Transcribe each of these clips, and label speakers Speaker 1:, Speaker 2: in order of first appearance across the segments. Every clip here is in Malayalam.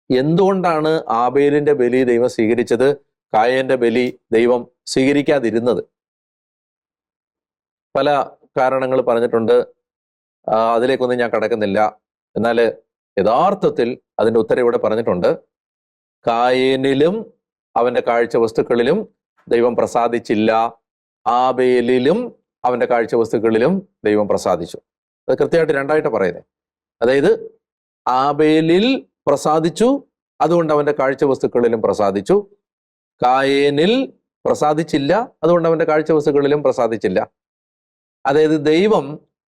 Speaker 1: എന്തുകൊണ്ടാണ് ആബേലിന്റെ ബലി ദൈവം സ്വീകരിച്ചത്, കായേന്റെ ബലി ദൈവം സ്വീകരിക്കാതിരുന്നത്? പല കാരണങ്ങൾ പറഞ്ഞിട്ടുണ്ട്. അതിലേക്കൊന്നും ഞാൻ കടക്കുന്നില്ല. എന്നാൽ യഥാർത്ഥത്തിൽ അതിന്റെ ഉത്തരം ഇവിടെ പറഞ്ഞിട്ടുണ്ട്. കായേനിലും അവന്റെ കാഴ്ച വസ്തുക്കളിലും ദൈവം പ്രസാദിച്ചില്ല, ആബേലിലും അവന്റെ കാഴ്ച വസ്തുക്കളിലും ദൈവം പ്രസാദിച്ചു. അത് കൃത്യമായിട്ട് രണ്ടായിട്ട് പറയുന്നത്. അതായത് ആബേലിൽ പ്രസാദിച്ചു, അതുകൊണ്ട് അവന്റെ കാഴ്ച വസ്തുക്കളിലും പ്രസാദിച്ചു. കായേനിൽ പ്രസാദിച്ചില്ല, അതുകൊണ്ട് അവന്റെ കാഴ്ച വസ്തുക്കളിലും പ്രസാദിച്ചില്ല. അതായത് ദൈവം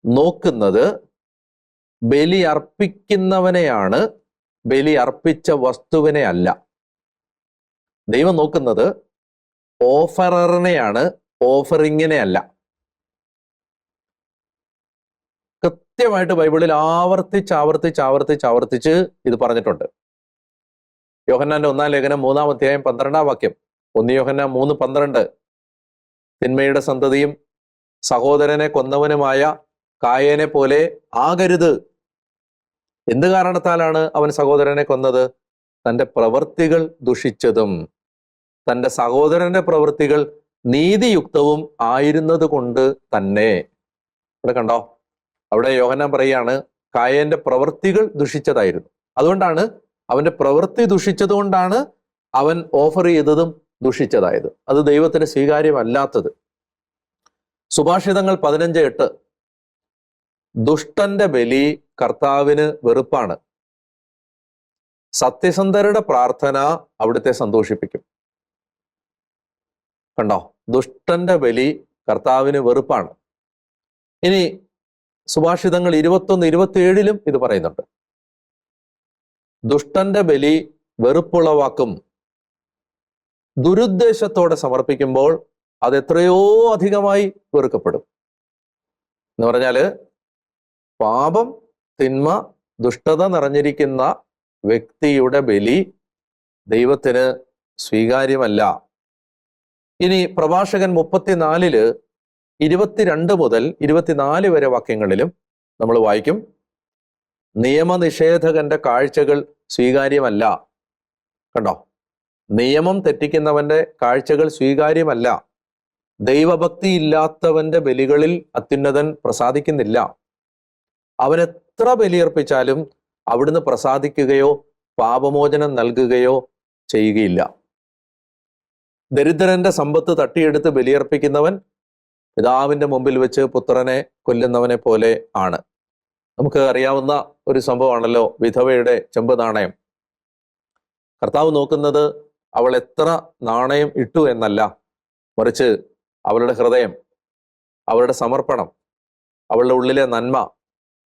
Speaker 1: നോക്കുന്നത് ബലി അർപ്പിക്കുന്നവനെയാണ്, ബലി അർപ്പിച്ച വസ്തുവിനെ അല്ല. ദൈവം നോക്കുന്നത് ഓഫററിനെയാണ്, ഓഫറിങ്ങിനെ അല്ല. കൃത്യമായിട്ട് ബൈബിളിൽ ആവർത്തിച്ച് ഇത് പറഞ്ഞിട്ടുണ്ട്. യോഹന്നാന്റെ 1-ാം ലേഖനം 3-ാം അധ്യായം 12-ാം വാക്യം, 1 യോഹന്നാൻ 3:12, തിന്മയുടെ സന്തതിയും സഹോദരനെ കൊന്നവനുമായ കായേനെ പോലെ ആകരുത്. എന്ത് കാരണത്താലാണ് അവൻ സഹോദരനെ കൊന്നത്? തൻ്റെ പ്രവൃത്തികൾ ദുഷിച്ചതും തൻ്റെ സഹോദരന്റെ പ്രവൃത്തികൾ നീതിയുക്തവും ആയിരുന്നത് കൊണ്ട് തന്നെ. ഇവിടെ കണ്ടോ, അവിടെ യോഹന്നാൻ പറയാണ് കായേന്റെ പ്രവൃത്തികൾ ദുഷിച്ചതായിരുന്നു. അതുകൊണ്ടാണ് അവന്റെ പ്രവൃത്തി ദുഷിച്ചതുകൊണ്ടാണ് അവൻ ഓഫർ ചെയ്തതും ദുഷിച്ചതായത്. അത് ദൈവത്തിന് സ്വീകാര്യമല്ലാത്തത്. സുഭാഷിതങ്ങൾ 15:8, ദുഷ്ടന്റെ ബലി കർത്താവിന് വെറുപ്പാണ്, സത്യസന്ധരുടെ പ്രാർത്ഥന അവിടുത്തെ സന്തോഷിപ്പിക്കും. കണ്ടോ, ദുഷ്ടന്റെ ബലി കർത്താവിന് വെറുപ്പാണ്. ഇനി സുഭാഷിതങ്ങൾ 21-27 ഇത് പറയുന്നുണ്ട്. ദുഷ്ടന്റെ ബലി വെറുപ്പുളവാക്കും, ദുരുദ്ദേശത്തോടെ സമർപ്പിക്കുമ്പോൾ അത് എത്രയോ അധികമായി വെറുക്കപ്പെടും. എന്ന് പറഞ്ഞാല് പാപം, തിന്മ, ദുഷ്ടത നിറഞ്ഞിരിക്കുന്ന വ്യക്തിയുടെ ബലി ദൈവത്തിന് സ്വീകാര്യമല്ല. ഇനി പ്രഭാഷകൻ 34 22 മുതൽ 24 വരെ വാക്യങ്ങളിലും നമ്മൾ വായിക്കും, നിയമനിഷേധകന്റെ കാഴ്ചകൾ സ്വീകാര്യമല്ല. കണ്ടോ, നിയമം തെറ്റിക്കുന്നവന്റെ കാഴ്ചകൾ സ്വീകാര്യമല്ല. ദൈവഭക്തി ഇല്ലാത്തവന്റെ ബലികളിൽ അത്യുന്നതൻ പ്രസാദിക്കുന്നില്ല. അവൻ എത്ര ബലിയർപ്പിച്ചാലും അവിടുന്ന് പ്രസാദിക്കുകയോ പാപമോചനം നൽകുകയോ ചെയ്യുകയില്ല. ദരിദ്രന്റെ സമ്പത്ത് തട്ടിയെടുത്ത് ബലിയർപ്പിക്കുന്നവൻ പിതാവിന്റെ മുമ്പിൽ വെച്ച് പുത്രനെ കൊല്ലുന്നവനെ പോലെ ആണ്. നമുക്ക് അറിയാവുന്ന ഒരു സംഭവമാണല്ലോ വിധവയുടെ ചെമ്പ് നാണയം. കർത്താവ് നോക്കുന്നത് അവൾ എത്ര നാണയം ഇട്ടു എന്നല്ല, മറിച്ച് അവളുടെ ഹൃദയം, അവളുടെ സമർപ്പണം, അവളുടെ ഉള്ളിലെ നന്മ,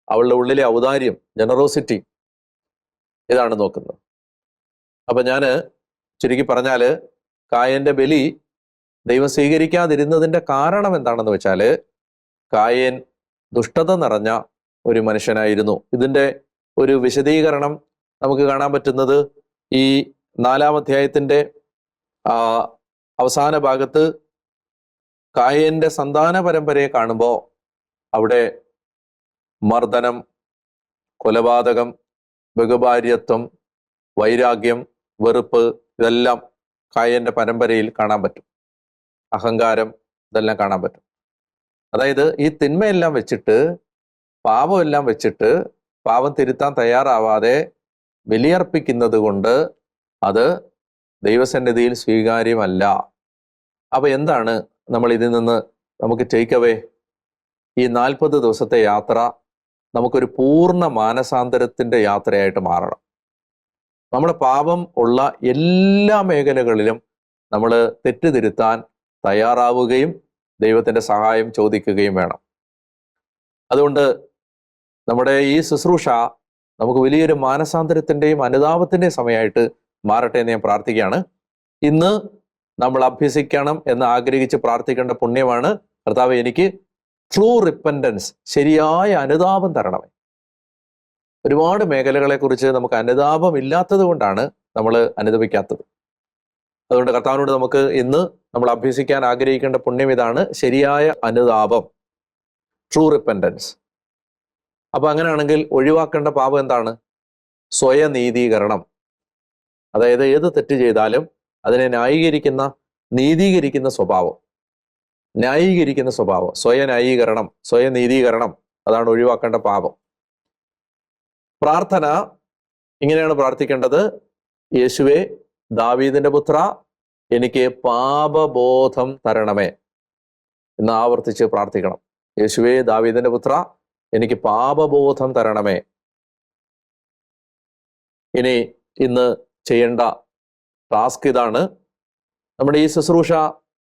Speaker 1: അവളുടെ ഉള്ളിലെ ഔദാര്യം, ജനറോസിറ്റി, ഇതാണ് നോക്കുന്നത്. അപ്പൊ ഞാൻ ചുരുക്കി പറഞ്ഞാല് കായേന്റെ ബലി ദൈവം സ്വീകരിക്കാതിരുന്നതിന്റെ കാരണം എന്താണെന്ന് വെച്ചാല് കായേൻ ദുഷ്ടത നിറഞ്ഞ ഒരു മനുഷ്യനായിരുന്നു. ഇതിന്റെ ഒരു വിശദീകരണം നമുക്ക് കാണാൻ പറ്റുന്നത് ഈ 4-ാം അധ്യായത്തിന്റെ അവസാന ഭാഗത്ത് കായേന്റെ സന്താന പരമ്പരയെ കാണുമ്പോൾ അവിടെ മർദ്ദനം, കൊലപാതകം, ബഹുഭാര്യത്വം, വൈരാഗ്യം, വെറുപ്പ്, ഇതെല്ലാം കായേന്റെ പരമ്പരയിൽ കാണാൻ പറ്റും. അഹങ്കാരം, ഇതെല്ലാം കാണാൻ പറ്റും. അതായത് ഈ തിന്മയെല്ലാം വെച്ചിട്ട്, പാപമെല്ലാം വെച്ചിട്ട് പാപം തിരുത്താൻ തയ്യാറാവാതെ ബലിയർപ്പിക്കുന്നത് കൊണ്ട് അത് ദൈവസന്നിധിയിൽ സ്വീകാര്യമല്ല. അപ്പൊ എന്താണ് നമ്മൾ ഇതിൽ നിന്ന് നമുക്ക് ടേക്ക് അവേ? ഈ 40 ദിവസത്തെ യാത്ര നമുക്കൊരു പൂർണ്ണ മാനസാന്തരത്തിന്റെ യാത്രയായിട്ട് മാറണം. നമ്മുടെ പാപം ഉള്ള എല്ലാ മേഖലകളിലും നമ്മൾ തെറ്റുതിരുത്താൻ തയ്യാറാവുകയും ദൈവത്തിന്റെ സഹായം ചോദിക്കുകയും വേണം. അതുകൊണ്ട് നമ്മുടെ ഈ ശുശ്രൂഷ നമുക്ക് വലിയൊരു മാനസാന്തരത്തിന്റെയും അനുതാപത്തിന്റെയും സമയമായിട്ട് മാറട്ടെ എന്ന് ഞാൻ പ്രാർത്ഥിക്കുകയാണ്. ഇന്ന് നമ്മൾ അഭ്യസിക്കണം എന്ന് ആഗ്രഹിച്ച് പ്രാർത്ഥിക്കേണ്ട പുണ്യമാണ്, കർത്താവേ എനിക്ക് ട്രൂ റിപ്പൻറ്റൻസ്, ശരിയായ അനുതാപം തരണമേ. ഒരുപാട് മേഖലകളെ കുറിച്ച് നമുക്ക് അനുതാപം ഇല്ലാത്തത് കൊണ്ടാണ് നമ്മൾ അനുതപിക്കാത്തത്. അതുകൊണ്ട് കർത്താവിനോട് നമുക്ക് ഇന്ന് നമ്മൾ അഭ്യസിക്കാൻ ആഗ്രഹിക്കേണ്ട പുണ്യം ഇതാണ്, ശരിയായ അനുതാപം, ട്രൂ റിപ്പൻറ്റൻസ്. അപ്പൊ അങ്ങനെയാണെങ്കിൽ ഒഴിവാക്കേണ്ട പാപം എന്താണ്? സ്വയനീതീകരണം. അതായത് ഏത് തെറ്റ് ചെയ്താലും അതിനെ ന്യായീകരിക്കുന്ന, നീതീകരിക്കുന്ന സ്വഭാവം, ന്യായീകരിക്കുന്ന സ്വഭാവം, സ്വയ ന്യായീകരണം, സ്വയം നീതീകരണം, അതാണ് ഒഴിവാക്കേണ്ട പാപം. പ്രാർത്ഥന ഇങ്ങനെയാണ് പ്രാർത്ഥിക്കേണ്ടത്: യേശുവേ, ദാവീദിന്റെ പുത്ര, എനിക്ക് പാപബോധം തരണമേ എന്ന് ആവർത്തിച്ച് പ്രാർത്ഥിക്കണം. യേശുവേ, ദാവീദിന്റെ പുത്ര, എനിക്ക് പാപബോധം തരണമേ. ഇനി ഇന്ന് ചെയ്യേണ്ട ടാസ്ക് ഇതാണ്. നമ്മുടെ ഈ ശുശ്രൂഷ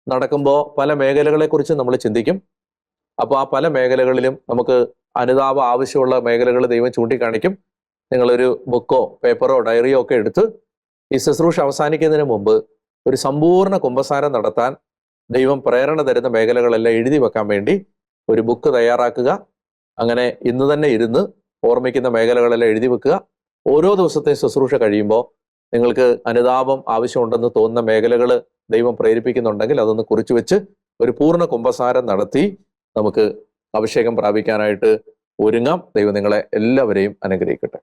Speaker 1: നടക്കുമ്പോൾ പല മേഖലകളെക്കുറിച്ച് നമ്മൾ ചിന്തിക്കും. അപ്പോൾ ആ പല മേഖലകളിലും നമുക്ക് അനുതാപം ആവശ്യമുള്ള മേഖലകൾ ദൈവം ചൂണ്ടിക്കാണിക്കും. നിങ്ങളൊരു ബുക്കോ പേപ്പറോ ഡയറിയോ ഒക്കെ എടുത്ത് ഈ ശുശ്രൂഷ അവസാനിക്കുന്നതിന് മുമ്പ് ഒരു സമ്പൂർണ്ണ കുമ്പസാരം നടത്താൻ ദൈവം പ്രേരണ തരുന്ന മേഖലകളെല്ലാം എഴുതി വെക്കാൻ വേണ്ടി ഒരു ബുക്ക് തയ്യാറാക്കുക. അങ്ങനെ ഇന്ന് തന്നെ ഇരുന്ന് ഓർമ്മിക്കുന്ന മേഖലകളെല്ലാം എഴുതി വെക്കുക. ഓരോ ദിവസത്തെ ശുശ്രൂഷ കഴിയുമ്പോൾ നിങ്ങൾക്ക് അനുതാപം ആവശ്യമുണ്ടെന്ന് തോന്നുന്ന മേഖലകൾ ദൈവം പ്രേരിപ്പിക്കുന്നുണ്ടെങ്കിൽ അതൊന്ന് കുറിച്ചു വെച്ച് ഒരു പൂർണ്ണ കുമ്പസാരം നടത്തി നമുക്ക് അഭിഷേകം പ്രാപിക്കാനായിട്ട് ഒരുങ്ങാം. ദൈവം നിങ്ങളെ എല്ലാവരെയും അനുഗ്രഹിക്കട്ടെ.